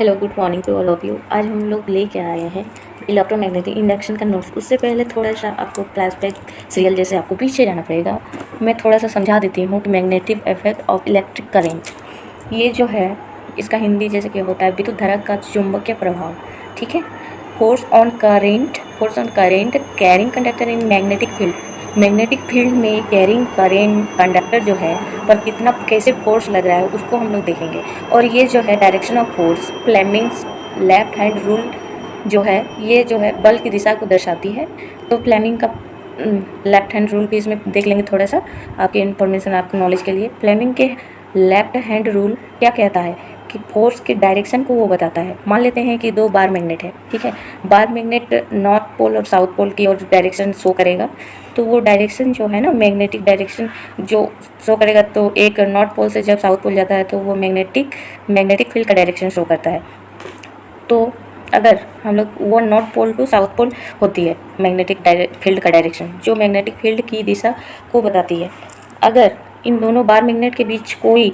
Hello, good morning to all of you. आज हम लोग लेके आए हैं इलेक्ट्रोमैग्नेटिक इंडक्शन का नोट्स। उससे पहले थोड़ा सा आपको फ्लैशबैक सीरियल जैसे आपको पीछे जाना पड़ेगा। मैं थोड़ा सा समझा देती हूँ कि magnetic effect of electric current ये जो है इसका हिंदी जैसे कि होता है विद्युत धारा का चुंबकीय प्रभाव। ठीक है। Force on current carrying conductor in magnetic field. Magnetic field में कैरिंग करेंट कंडक्टर जो है पर कितना कैसे फोर्स लग रहा है उसको हम लोग देखेंगे। और ये जो है direction of force Fleming's left hand rule जो है ये जो है बल की दिशा को दर्शाती है। तो फ्लेमिंग का लेफ्ट हैंड रूल भी इसमें देख लेंगे थोड़ा सा आपकी इन्फॉर्मेशन आपके नॉलेज के लिए। फ्लेमिंग के लेफ्ट हैंड रूल क्या कहता है कि फोर्स के डायरेक्शन को वो बताता है। मान लेते हैं कि दो बार मैग्नेट है, ठीक है। बार मैग्नेट नॉर्थ पोल और साउथ पोल की ओर डायरेक्शन शो करेगा, तो वो डायरेक्शन जो है ना मैग्नेटिक डायरेक्शन जो शो करेगा। तो एक नॉर्थ पोल से जब साउथ पोल जाता है तो वो मैग्नेटिक फील्ड का डायरेक्शन शो करता है। तो अगर हम लोग वो north pole to south pole होती है मैग्नेटिक फील्ड का डायरेक्शन जो मैग्नेटिक फील्ड की दिशा को बताती है। अगर इन दोनों बार मैग्नेट के बीच कोई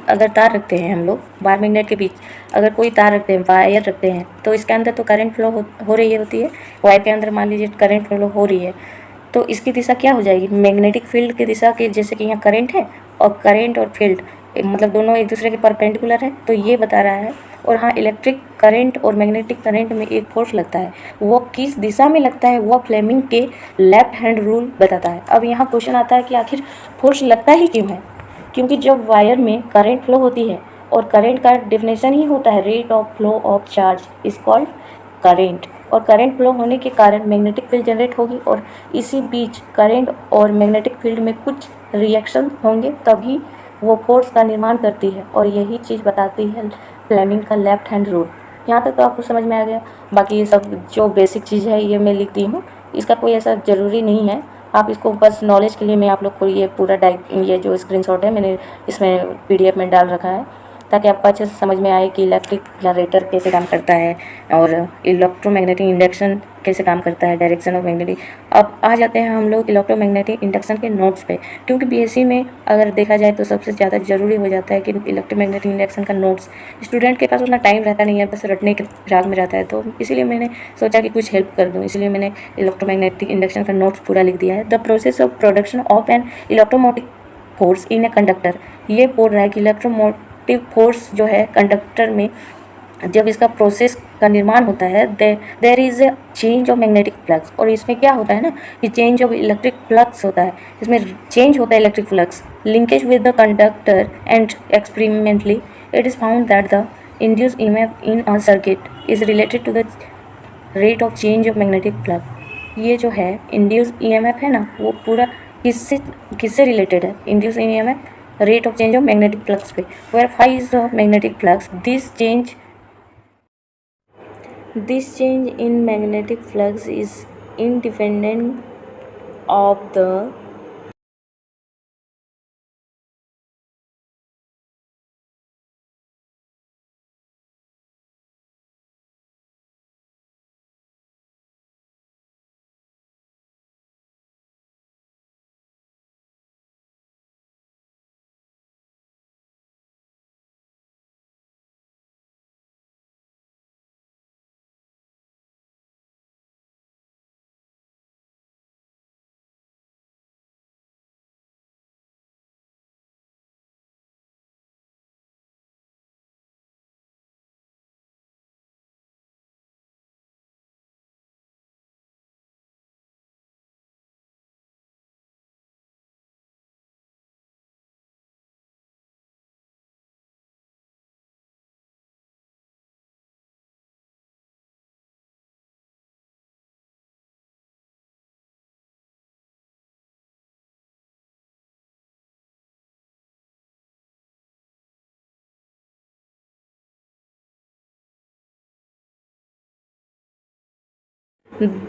अगर तार रखते हैं, हम लोग बार मैग्नेट के बीच अगर कोई तार रखते हैं, वायर रखते हैं, तो इसके अंदर तो करंट फ्लो हो रही होती है। वायर के अंदर मान लीजिए करंट फ्लो हो रही है, तो इसकी दिशा क्या हो जाएगी मैग्नेटिक फील्ड की दिशा के। जैसे कि यहाँ करंट है और करंट और फील्ड मतलब दोनों एक दूसरे के परपेंडिकुलर है, तो ये बता रहा है। और हाँ, इलेक्ट्रिक करंट और मैग्नेटिक करंट में एक फोर्स लगता है, वो किस दिशा में लगता है वो फ्लेमिंग के लेफ्ट हैंड रूल बताता है। अब यहाँ क्वेश्चन आता है कि आखिर फोर्स लगता ही क्यों है। क्योंकि जब वायर में करंट फ्लो होती है और करंट का डेफिनेशन ही होता है rate of flow of charge is called current. और करंट फ्लो होने के कारण मैग्नेटिक फील्ड जनरेट होगी और इसी बीच करंट और मैग्नेटिक फील्ड में कुछ रिएक्शन होंगे, तभी वो फोर्स का निर्माण करती है। और यही चीज़ बताती है फ्लेमिंग का लेफ्ट हैंड रूल। यहाँ तक तो आपको समझ में आ गया। बाकी ये सब जो बेसिक चीज़ है ये मैं लिखती हूँ, इसका कोई ऐसा ज़रूरी नहीं है। आप इसको बस नॉलेज के लिए मैं आप लोग को ये पूरा ये जो स्क्रीनशॉट है मैंने इसमें PDF में डाल रखा है, ताकि आपको अच्छे से समझ में आए कि इलेक्ट्रिक जनरेटर कैसे काम करता है और इलेक्ट्रोमैग्नेटिक इंडक्शन कैसे काम करता है, डायरेक्शन ऑफ मैग्नेटिक। अब आ जाते हैं हम लोग इलेक्ट्रोमैग्नेटिक इंडक्शन के नोट्स पे, क्योंकि BSc में अगर देखा जाए तो सबसे ज़्यादा ज़रूरी हो जाता है कि इलेक्ट्रोमैग्नेटिक इंडक्शन का नोट्स स्टूडेंट के पास उतना टाइम रहता नहीं है, बस रटने के फिराक में रहता है। तो इसीलिए मैंने सोचा कि कुछ हेल्प कर दूँ, इसलिए मैंने इलेक्ट्रोमैग्नेटिक इंडक्शन का नोट्स पूरा लिख दिया है। The process of production of an electromotive force in a conductor, ये बोल रहा है कि इलेक्ट्रोमोटिव फोर्स जो है कंडक्टर में जब इसका प्रोसेस का निर्माण होता है, there is a change of magnetic flux. और इसमें क्या होता है ना कि चेंज ऑफ इलेक्ट्रिक फ्लक्स होता है, इसमें चेंज होता है electric flux linkage with the conductor and experimentally it is found that the induced EMF in a circuit is related to the rate of change of magnetic flux. ये जो है induced EMF है ना, वो पूरा किससे रिलेटेड है। Induced EMF rate of change of magnetic flux पे, where phi is the magnetic flux. This change in magnetic flux is independent of the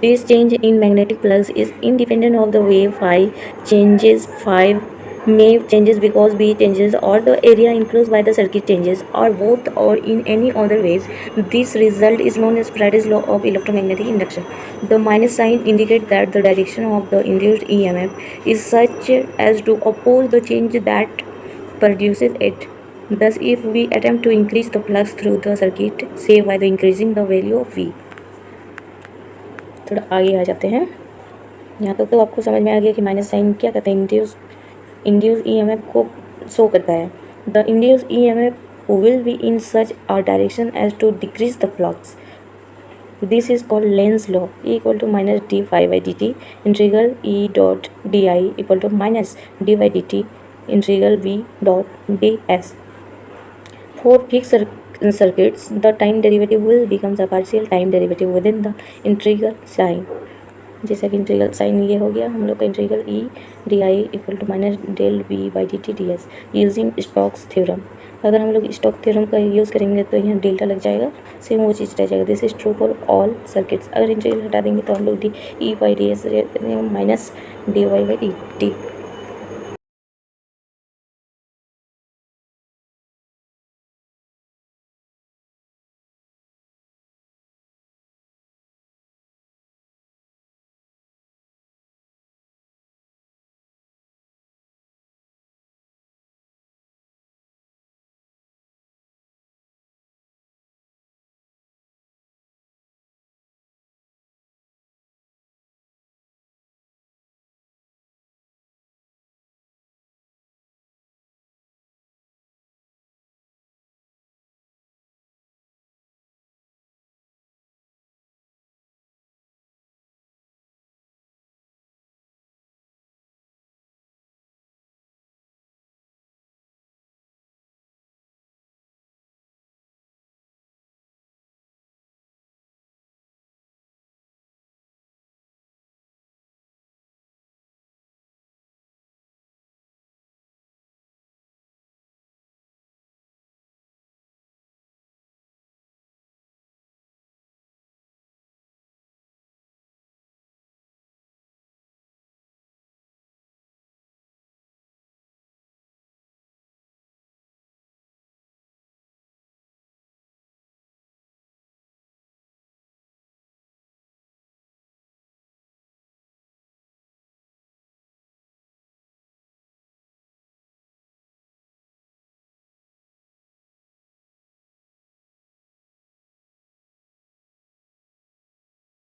This change in magnetic flux is independent of the way phi changes. Phi may changes because B changes, or the area enclosed by the circuit changes, or both, or in any other ways. This result is known as Faraday's law of electromagnetic induction. The minus sign indicates that the direction of the induced EMF is such as to oppose the change that produces it. Thus, if we attempt to increase the flux through the circuit, say by the increasing the value of V। थोड़ा आगे आ जाते हैं। यहाँ तक तो आपको समझ में आ गया कि माइनस साइन क्या कहते हैं, इंड्यूस ईएमएफ को शो करता है। The induce EMF will be in such a direction as to decrease the flux. This is called Lenz law. E equal to minus d phi by dt integral E dot di equal to minus d by dt integral V dot ds. For fixed circuits, the time derivative will become a partial time derivative within the integral sign. जैसा कि integral sign ये हो गया हम लोग का integral e d i equal to minus del v by d t d s using Stokes theorem. अगर हम लोग स्टोक थ्योरम का यूज़ करेंगे तो यहाँ डेल्टा लग जाएगा, सेम वो चीज़ रह जाएगा। This is true for all circuits. अगर इंटीग्रल हटा देंगे तो हम लोग d e by d s minus d y by d T